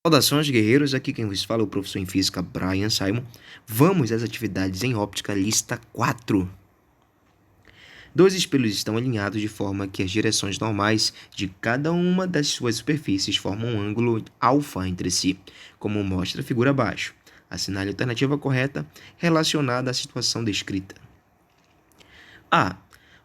Saudações, guerreiros, aqui quem vos fala é o professor em física Brian Simon. Vamos às atividades em óptica, lista 4. Dois espelhos estão alinhados de forma que as direções normais de cada uma das suas superfícies formam um ângulo alfa entre si, como mostra a figura abaixo. Assinale a alternativa correta relacionada à situação descrita. A.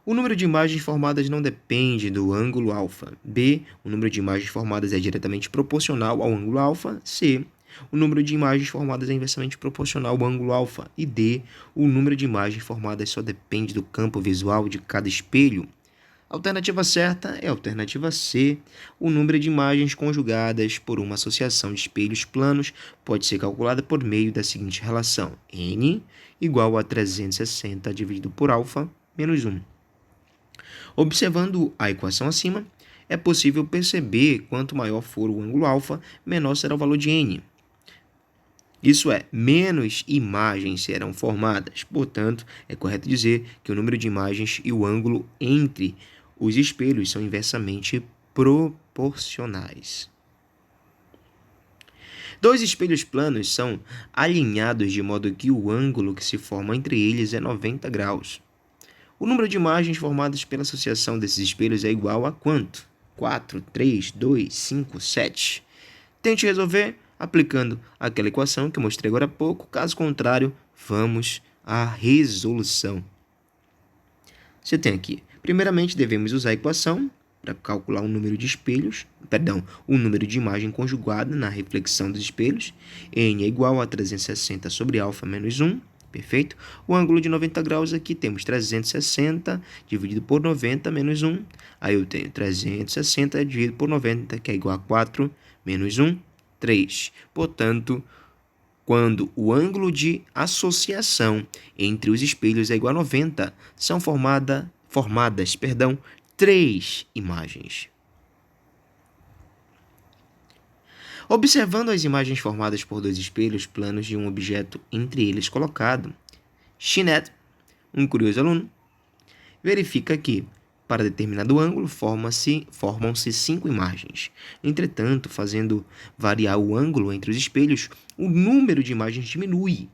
O número de imagens formadas não depende do ângulo alfa. B. O número de imagens formadas é diretamente proporcional ao ângulo alfa. C. O número de imagens formadas é inversamente proporcional ao ângulo alfa. E D. O número de imagens formadas só depende do campo visual de cada espelho. A alternativa certa é a alternativa C. O número de imagens conjugadas por uma associação de espelhos planos pode ser calculada por meio da seguinte relação: N igual a 360 dividido por alfa menos 1. Observando a equação acima, é possível perceber quanto maior for o ângulo alfa, menor será o valor de n. Isso é, menos imagens serão formadas. Portanto, é correto dizer que o número de imagens e o ângulo entre os espelhos são inversamente proporcionais. Dois espelhos planos são alinhados de modo que o ângulo que se forma entre eles é 90 graus. O número de imagens formadas pela associação desses espelhos é igual a quanto? 4, 3, 2, 5, 7. Tente resolver aplicando aquela equação que eu mostrei agora há pouco. Caso contrário, vamos à resolução. Você tem aqui, primeiramente, devemos usar a equação para calcular o número de espelhos, o número de imagem conjugada na reflexão dos espelhos. N é igual a 360 sobre alfa menos 1. Perfeito? O ângulo de 90 graus aqui temos 360 dividido por 90 menos 1. Aí eu tenho 360 dividido por 90, que é igual a 4 menos 1, 3. Portanto, quando o ângulo de associação entre os espelhos é igual a 90, são formadas 3 imagens. Observando as imagens formadas por dois espelhos planos de um objeto entre eles colocado, Chinet, um curioso aluno, verifica que, para determinado ângulo, formam-se 5 imagens. Entretanto, fazendo variar o ângulo entre os espelhos, o número de imagens diminui.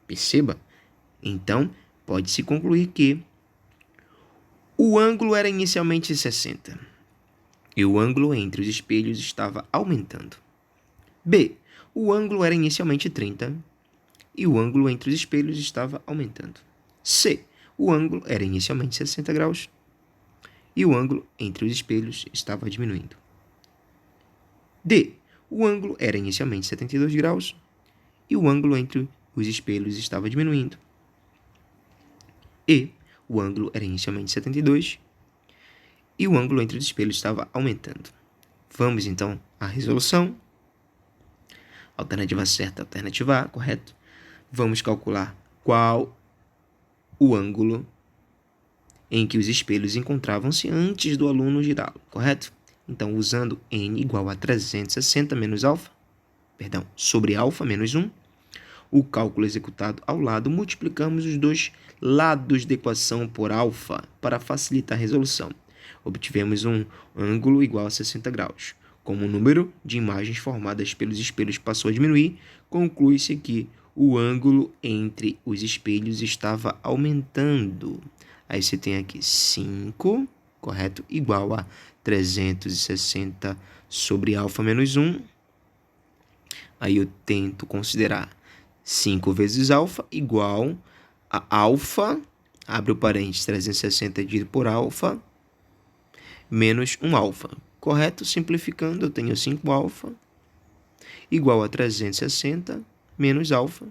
Perceba? Então, pode-se concluir que o ângulo era inicialmente 60. E o ângulo entre os espelhos estava aumentando. B. O ângulo era inicialmente 30 e o ângulo entre os espelhos estava aumentando. C. O ângulo era inicialmente 60 graus e o ângulo entre os espelhos estava diminuindo. D. O ângulo era inicialmente 72 graus e o ângulo entre os espelhos estava diminuindo. E. O ângulo era inicialmente 72 e o ângulo entre os espelhos estava aumentando. Vamos, então, à resolução. Alternativa certa, alternativa A, correto? Vamos calcular qual o ângulo em que os espelhos encontravam-se antes do aluno girá-lo, correto? Então, usando n igual a 360 menos sobre alfa menos 1, o cálculo executado ao lado, multiplicamos os dois lados da equação por alfa para facilitar a resolução. Obtivemos um ângulo igual a 60 graus. Como o número de imagens formadas pelos espelhos passou a diminuir, conclui-se que o ângulo entre os espelhos estava aumentando. Aí você tem aqui 5, correto? Igual a 360 sobre alfa menos 1. Aí eu tento considerar 5 vezes alfa igual a alfa, abre o parênteses, 360 dividido por alfa, menos 1 alfa. Correto? Simplificando, eu tenho 5 alfa igual a 360 menos alfa.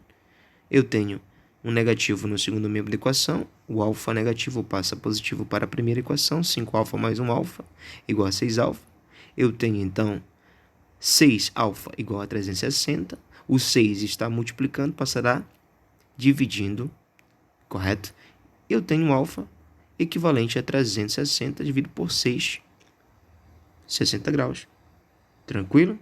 Eu tenho um negativo no segundo membro da equação. O alfa negativo passa positivo para a primeira equação. 5 alfa mais 1 alfa igual a 6 alfa. Eu tenho, então, 6 alfa igual a 360. O 6 está multiplicando, passará dividindo, correto? Eu tenho alfa equivalente a 360 dividido por 6, 60 graus. Tranquilo?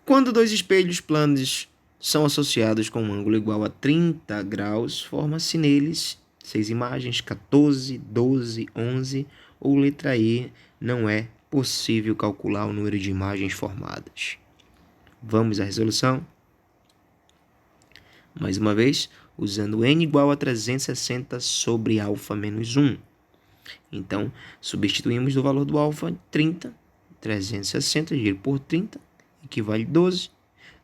Quando dois espelhos planos são associados com um ângulo igual a 30 graus, forma-se neles 6 imagens, 14, 12, 11 ou letra E, não é possível calcular o número de imagens formadas. Vamos à resolução? Mais uma vez, usando n igual a 360 sobre alfa menos 1. Então, substituímos o valor do alfa 30, 360 dividido por 30, equivale a 12.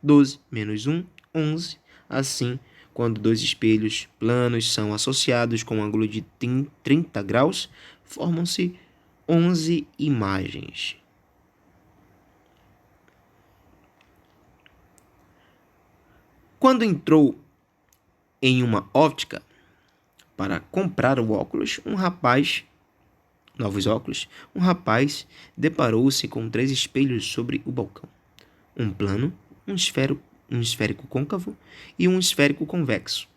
12 menos 1, 11. Assim, quando dois espelhos planos são associados com um ângulo de 30 graus, formam-se 11 imagens. Quando entrou em uma óptica para comprar o óculos, novos óculos, um rapaz deparou-se com 3 espelhos sobre o balcão. Um plano, um esférico côncavo e um esférico convexo.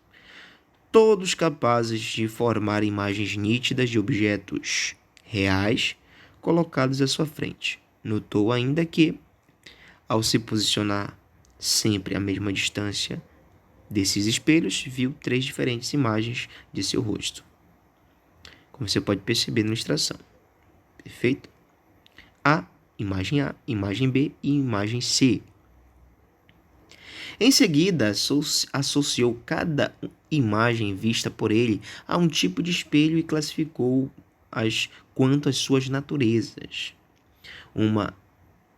Todos capazes de formar imagens nítidas de objetos reais colocados à sua frente. Notou ainda que, ao se posicionar sempre à mesma distância desses espelhos, viu 3 diferentes imagens de seu rosto, como você pode perceber na ilustração. Perfeito? Imagem A, imagem B e imagem C. Em seguida, associou cada imagem vista por ele a um tipo de espelho e classificou-as quanto às suas naturezas. Uma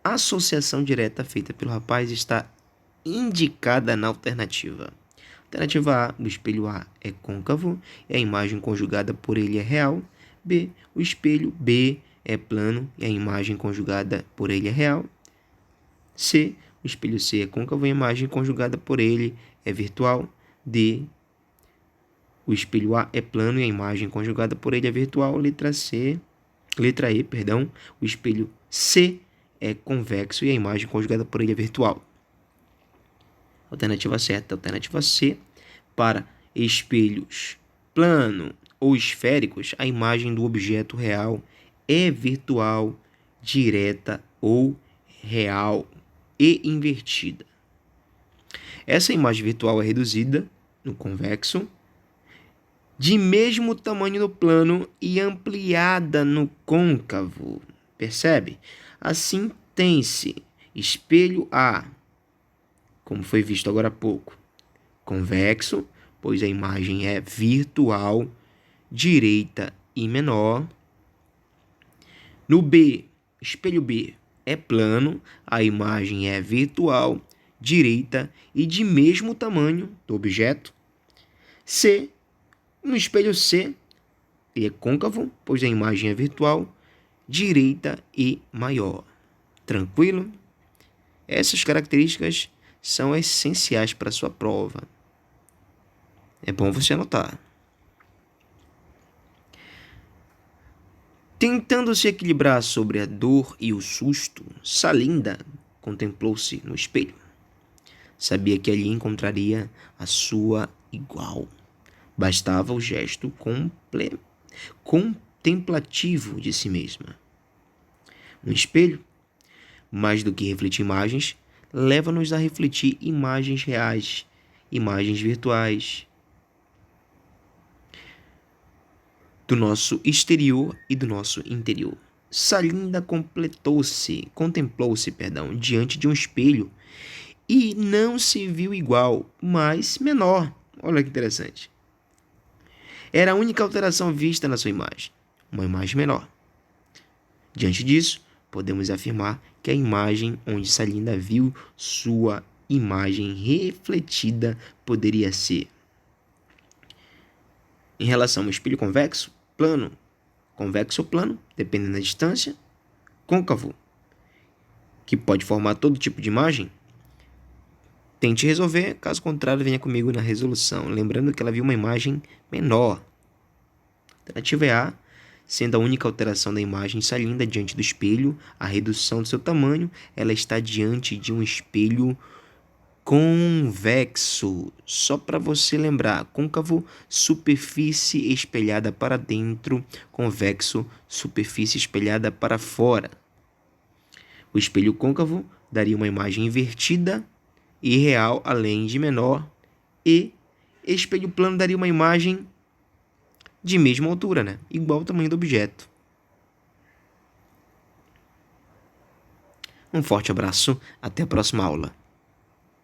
associação direta feita pelo rapaz está indicada na alternativa. Alternativa A, o espelho A é côncavo e a imagem conjugada por ele é real. B, o espelho B é plano e a imagem conjugada por ele é real. C, o espelho C é côncavo e a imagem conjugada por ele é virtual. D, o espelho A é plano e a imagem conjugada por ele é virtual. Letra E, o espelho C é convexo e a imagem conjugada por ele é virtual. Alternativa certa, alternativa C. Para espelhos plano ou esféricos, a imagem do objeto real é virtual, direta ou real e invertida. Essa imagem virtual é reduzida no convexo, de mesmo tamanho no plano e ampliada no côncavo. Percebe? Assim, tem-se espelho A, como foi visto agora há pouco, convexo, pois a imagem é virtual, direita e menor. No B, espelho B é plano, a imagem é virtual, direita e de mesmo tamanho do objeto. C, no espelho C, ele é côncavo, pois a imagem é virtual, direita e maior. Tranquilo? Essas características são essenciais para a sua prova. É bom você anotar. Tentando se equilibrar sobre a dor e o susto, Salinda contemplou-se no espelho. Sabia que ali encontraria a sua igual. Bastava o gesto contemplativo de si mesma. Um espelho, mais do que refletir imagens, leva-nos a refletir imagens reais, imagens virtuais, do nosso exterior e do nosso interior. Salinda contemplou-se, diante de um espelho e não se viu igual, mas menor. Olha que interessante. Era a única alteração vista na sua imagem, uma imagem menor. Diante disso, podemos afirmar que a imagem onde Salinda viu sua imagem refletida poderia ser, em relação ao espelho convexo, plano, convexo ou plano, dependendo da distância, côncavo, que pode formar todo tipo de imagem. Tente resolver, caso contrário, venha comigo na resolução, lembrando que ela viu uma imagem menor. Alternativa é A, sendo a única alteração da imagem Salinda diante do espelho, a redução do seu tamanho, ela está diante de um espelho convexo. Só para você lembrar, côncavo, superfície espelhada para dentro, convexo, superfície espelhada para fora. O espelho côncavo daria uma imagem invertida e real, além de menor, e espelho plano daria uma imagem de mesma altura, igual ao tamanho do objeto. Um forte abraço, até a próxima aula.